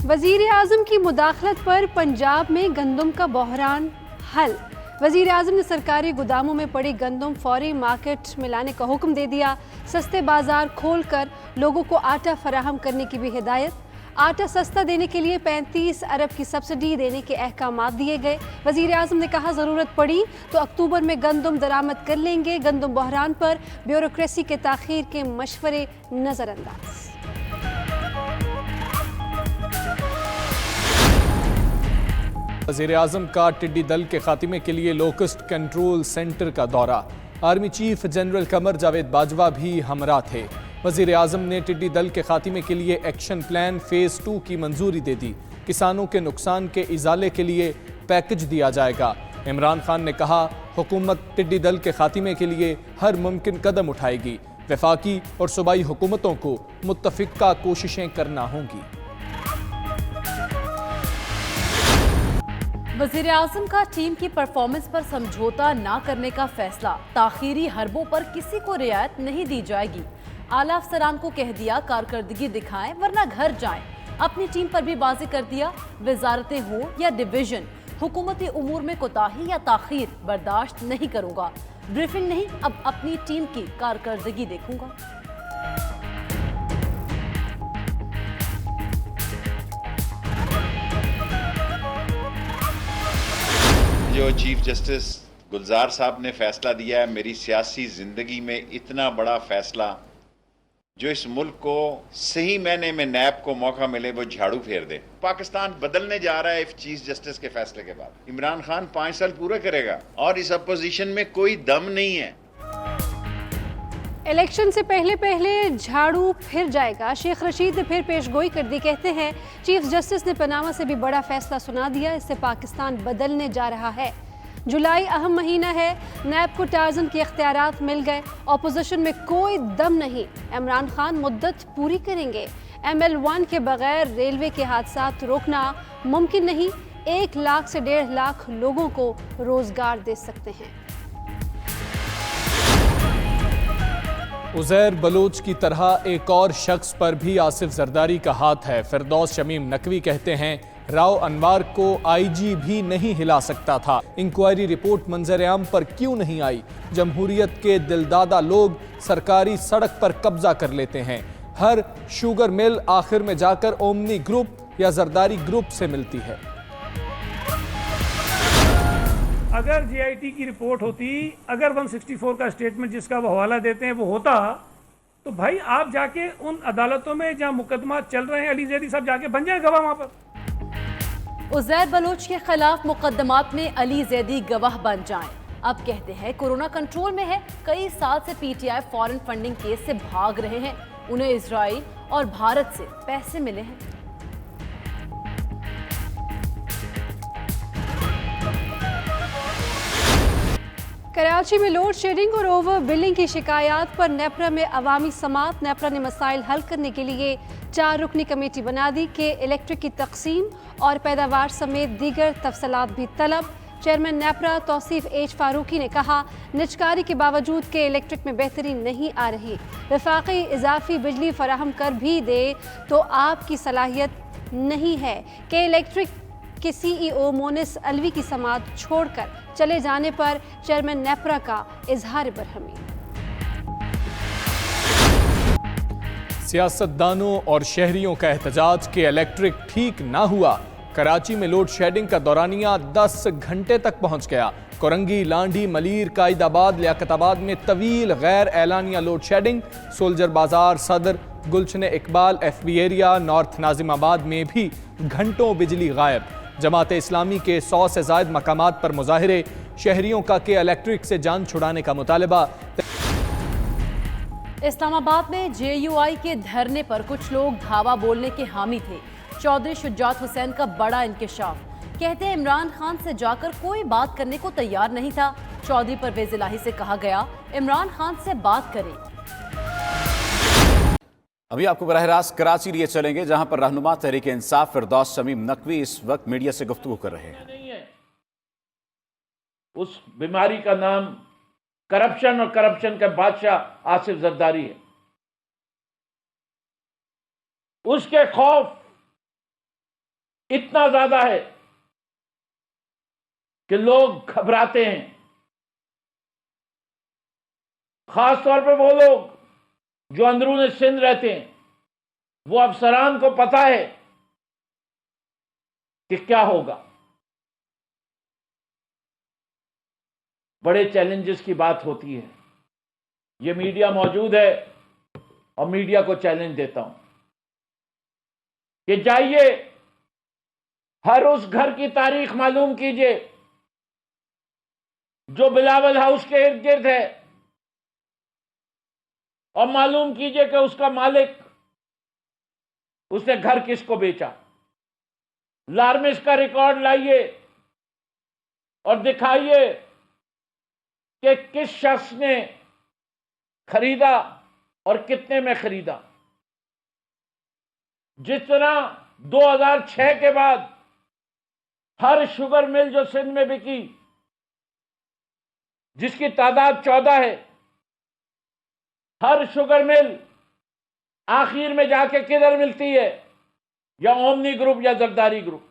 وزیر اعظم کی مداخلت پر پنجاب میں گندم کا بحران حل۔ وزیر اعظم نے سرکاری گوداموں میں پڑی گندم فوری مارکیٹ میں لانے کا حکم دے دیا۔ سستے بازار کھول کر لوگوں کو آٹا فراہم کرنے کی بھی ہدایت۔ آٹا سستا دینے کے لیے 35 ارب کی سبسڈی دینے کے احکامات دیے گئے۔ وزیر اعظم نے کہا ضرورت پڑی تو اکتوبر میں گندم درآمد کر لیں گے۔ گندم بحران پر بیوروکریسی کے تاخیر کے مشورے نظر انداز۔ وزیر اعظم کا ٹڈی دل کے خاتمے کے لیے لوکسٹ کنٹرول سینٹر کا دورہ۔ Army chief general Qamar Javed Bajwa بھی ہمراہ تھے۔ وزیر اعظم نے ٹڈی دل کے خاتمے کے لیے ایکشن پلان فیز 2 کی منظوری دے دی۔ کسانوں کے نقصان کے ازالے کے لیے پیکج دیا جائے گا۔ عمران خان نے کہا حکومت ٹڈی دل کے خاتمے کے لیے ہر ممکن قدم اٹھائے گی۔ وفاقی اور صوبائی حکومتوں کو متفقہ کوششیں کرنا ہوں گی۔ وزیر اعظم کا ٹیم کی پرفارمنس پر سمجھوتا نہ کرنے کا فیصلہ۔ تاخیری حربوں پر کسی کو رعایت نہیں دی جائے گی۔ اعلیٰ افسران کو کہہ دیا کارکردگی دکھائیں ورنہ گھر جائیں۔ اپنی ٹیم پر بھی واضح کر دیا وزارتیں ہوں یا ڈویژن، حکومتی امور میں کوتاہی یا تاخیر برداشت نہیں کروں گا۔ بریفنگ نہیں، اب اپنی ٹیم کی کارکردگی دیکھوں گا۔ جو چیف جسٹس گلزار صاحب نے فیصلہ دیا ہے، میری سیاسی زندگی میں اتنا بڑا فیصلہ جو اس ملک کو صحیح معنی میں نیب کو موقع ملے وہ جھاڑو پھیر دے۔ پاکستان بدلنے جا رہا ہے چیف جسٹس کے فیصلے کے بعد۔ عمران خان 5 سال پورا کرے گا اور اس اپوزیشن میں کوئی دم نہیں ہے۔ الیکشن سے پہلے جھاڑو پھر جائے گا۔ شیخ رشید نے پھر پیش گوئی کر دی، کہتے ہیں چیف جسٹس نے پاناما سے بھی بڑا فیصلہ سنا دیا، اس سے پاکستان بدلنے جا رہا ہے۔ جولائی اہم مہینہ ہے، نیب کو ٹارزن کے اختیارات مل گئے، اپوزیشن میں کوئی دم نہیں۔ عمران خان مدت پوری کریں گے۔ ML1 کے بغیر ریلوے کے حادثات روکنا ممکن نہیں، 1 لاکھ سے 1.5 لاکھ لوگوں کو روزگار دے سکتے ہیں۔ عزیر بلوچ کی طرح ایک اور شخص پر بھی آصف زرداری کا ہاتھ ہے۔ فردوس شمیم نقوی کہتے ہیں راؤ انوار کو IG بھی نہیں ہلا سکتا تھا۔ انکوائری رپورٹ منظر عام پر کیوں نہیں آئی؟ جمہوریت کے دلدادہ لوگ سرکاری سڑک پر قبضہ کر لیتے ہیں۔ ہر شوگر مل آخر میں جا کر اومنی گروپ یا زرداری گروپ سے ملتی ہے۔ اگر GIT کی رپورٹ ہوتی، اگر 164 کا اسٹیٹمنٹ جس کا وہ حوالہ دیتے ہیں وہ ہوتا، تو بھائی آپ جا کے ان عدالتوں میں جہاں مقدمات چل رہے ہیں، علی زیدی صاحب جا کے بن جائیں گواہ وہاں پر۔ عزیر بلوچ کے خلاف مقدمات میں علی زیدی گواہ بن جائیں۔ اب کہتے ہیں کورونا کنٹرول میں ہے، کئی سال سے PTI فارن فنڈنگ کیس سے بھاگ رہے ہیں، انہیں اسرائیل اور بھارت سے پیسے ملے ہیں۔ کراچی میں لوڈ شیڈنگ اور اوور بلنگ کی شکایات پر نیپرا میں عوامی سماعت۔ نیپرا نے مسائل حل کرنے کے لیے 4 رکنی کمیٹی بنا دی کہ الیکٹرک کی تقسیم اور پیداوار سمیت دیگر تفصیلات بھی طلب۔ چیئرمین نیپرا توصیف H فاروقی نے کہا نجکاری کے باوجود کہ الیکٹرک میں بہتری نہیں آ رہی، وفاقی اضافی بجلی فراہم کر بھی دے تو آپ کی صلاحیت نہیں ہے کہ الیکٹرک کے CEO مونس الوی کی سماعت چھوڑ کر چلے جانے پر چیئرمین نیپرا کا اظہار برہمی۔ سیاستدانوں اور شہریوں کا احتجاج کہ الیکٹرک ٹھیک نہ ہوا۔ کراچی میں لوڈ شیڈنگ کا دورانیہ 10 گھنٹے تک پہنچ گیا۔ کورنگی، لانڈھی، ملیر، قائد آباد، لیاقت آباد میں طویل غیر اعلانیہ لوڈ شیڈنگ۔ سولجر بازار، صدر، Gulshan Iqbal, FB area, north ناظم آباد میں بھی گھنٹوں بجلی غائب۔ جماعت اسلامی کے 100 سے زائد مقامات پر مظاہرے، شہریوں کا کہ الیکٹرک سے جان چھڑانے کا مطالبہ۔ اسلام آباد میں JUI کے دھرنے پر کچھ لوگ دھاوا بولنے کے حامی تھے۔ چودھری شجاعت حسین کا بڑا انکشاف، کہتے ہیں عمران خان سے جا کر کوئی بات کرنے کو تیار نہیں تھا۔ چودھری پرویز الہی سے کہا گیا عمران خان سے بات کریں۔ ابھی آپ کو براہ راست کراچی لیے چلیں گے، جہاں پر رہنما تحریک انصاف فردوس شمیم نقوی اس وقت میڈیا سے گفتگو کر رہے ہیں۔ اس بیماری کا نام کرپشن اور کرپشن کا بادشاہ آصف زرداری ہے۔ اس کے خوف اتنا زیادہ ہے کہ لوگ گھبراتے ہیں، خاص طور پہ وہ لوگ جو اندرون سندھ رہتے ہیں، وہ افسران کو پتہ ہے کہ کیا ہوگا۔ بڑے چیلنجز کی بات ہوتی ہے۔ یہ میڈیا موجود ہے اور میڈیا کو چیلنج دیتا ہوں کہ جائیے ہر اس گھر کی تاریخ معلوم کیجئے جو بلاول ہاؤس کے ارد گرد ہے، اور معلوم کیجئے کہ اس کا مالک، اس نے گھر کس کو بیچا۔ لارمس کا ریکارڈ لائیے اور دکھائیے کہ کس شخص نے خریدا اور کتنے میں خریدا۔ جس طرح 2006 کے بعد ہر شوگر مل جو سندھ میں بکی، جس کی تعداد 14 ہے، ہر شوگر مل آخر میں جا کے کدھر ملتی ہے؟ یا اومنی گروپ یا زرداری گروپ۔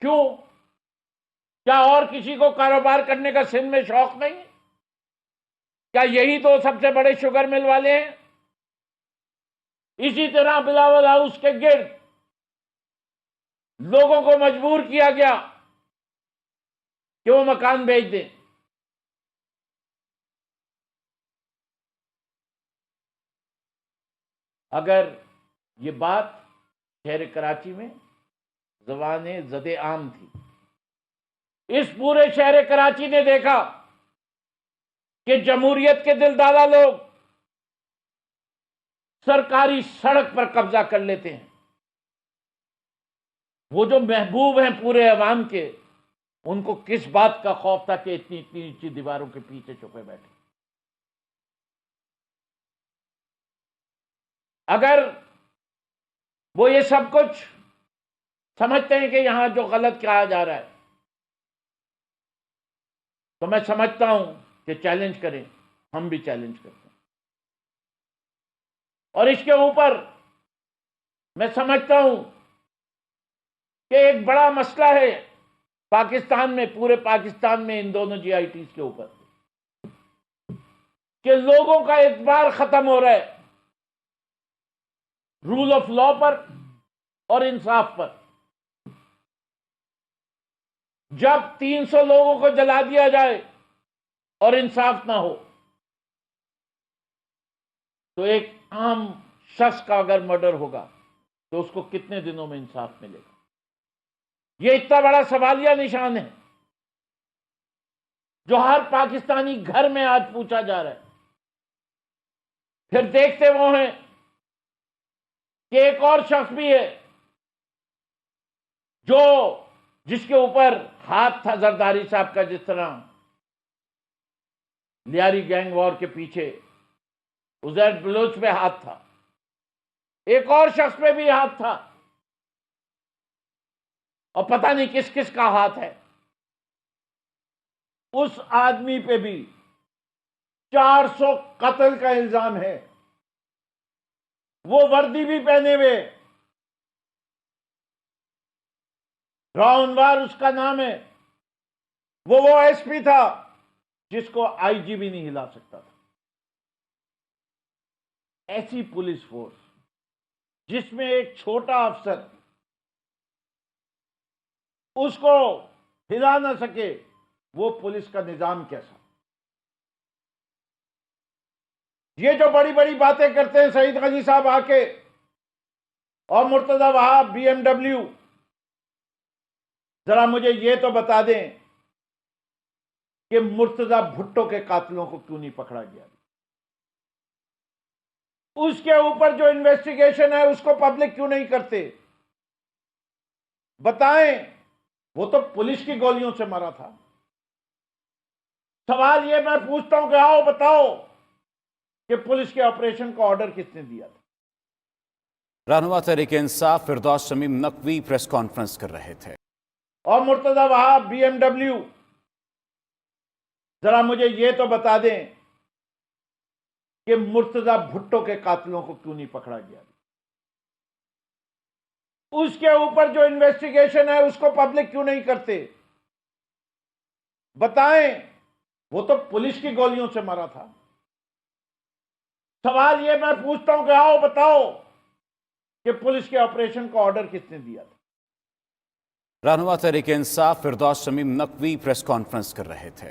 کیوں؟ کیا اور کسی کو کاروبار کرنے کا سندھ میں شوق نہیں؟ کیا یہی تو سب سے بڑے شوگر مل والے ہیں؟ اسی طرح بلاول ہاؤس کے گرد لوگوں کو مجبور کیا گیا کہ وہ مکان بیچ دیں۔ اگر یہ بات شہر کراچی میں زبان زد عام تھی، اس پورے شہر کراچی نے دیکھا کہ جمہوریت کے دلدادہ لوگ سرکاری سڑک پر قبضہ کر لیتے ہیں۔ وہ جو محبوب ہیں پورے عوام کے، ان کو کس بات کا خوف تھا کہ اتنی اتنی اونچی دیواروں کے پیچھے چھپے بیٹھے۔ اگر وہ یہ سب کچھ سمجھتے ہیں کہ یہاں جو غلط کہا جا رہا ہے، تو میں سمجھتا ہوں کہ چیلنج کریں، ہم بھی چیلنج کرتے ہیں۔ اور اس کے اوپر میں سمجھتا ہوں کہ ایک بڑا مسئلہ ہے پاکستان میں، پورے پاکستان میں ان دونوں جی آئی ٹیز کے اوپر، کہ لوگوں کا اعتبار ختم ہو رہا ہے رول آف لا پر اور انصاف پر۔ جب 300 لوگوں کو جلا دیا جائے اور انصاف نہ ہو، تو ایک عام شخص کا اگر مرڈر ہوگا تو اس کو کتنے دنوں میں انصاف ملے گا؟ یہ اتنا بڑا سوالیہ نشان ہے جو ہر پاکستانی گھر میں آج پوچھا جا رہا ہے۔ پھر دیکھتے وہ ہیں کہ ایک اور شخص بھی ہے جس کے اوپر ہاتھ تھا زرداری صاحب کا، جس طرح لیاری گینگ وار کے پیچھے عزیر بلوچ پہ ہاتھ تھا، ایک اور شخص پہ بھی ہاتھ تھا، اور پتہ نہیں کس کس کا ہاتھ ہے۔ اس آدمی پہ بھی 400 قتل کا الزام ہے۔ وہ وردی بھی پہنے ہوئے، راؤنوار اس کا نام ہے، وہ ایس پی تھا جس کو آئی جی بھی نہیں ہلا سکتا تھا۔ ایسی پولیس فورس جس میں ایک چھوٹا افسر اس کو ہلا نہ سکے، وہ پولیس کا نظام کیسا؟ یہ جو بڑی بڑی باتیں کرتے ہیں سعید غنی صاحب آ کے، اور مرتضی وہاب بی ایم ڈبلیو، ذرا مجھے یہ تو بتا دیں کہ مرتضی بھٹو کے قاتلوں کو کیوں نہیں پکڑا گیا؟ اس کے اوپر جو انویسٹیگیشن ہے اس کو پبلک کیوں نہیں کرتے؟ بتائیں، وہ تو پولیس کی گولیوں سے مرا تھا۔ سوال یہ میں پوچھتا ہوں کہ آؤ بتاؤ کہ پولیس کے آپریشن کا آرڈر کس نے دیا تھا؟ رہنما تحریک انصاف فردوس شمیم نقوی پریس کانفرنس کر رہے تھے۔ اور مرتضی وہاب بی ایم ڈبلیو، ذرا مجھے یہ تو بتا دیں کہ مرتضی بھٹو کے قاتلوں کو کیوں نہیں پکڑا گیا؟ اس کے اوپر جو انویسٹیگیشن ہے اس کو پبلک کیوں نہیں کرتے؟ بتائیں، وہ تو پولیس کی گولیوں سے مرا تھا۔ سوال یہ میں پوچھتا ہوں کہ آؤ بتاؤ کہ پولیس کے آپریشن کا آرڈر کس نے دیا تھا؟ رہنما تحریک انصاف فردوس شمیم نقوی پریس کانفرنس کر رہے تھے۔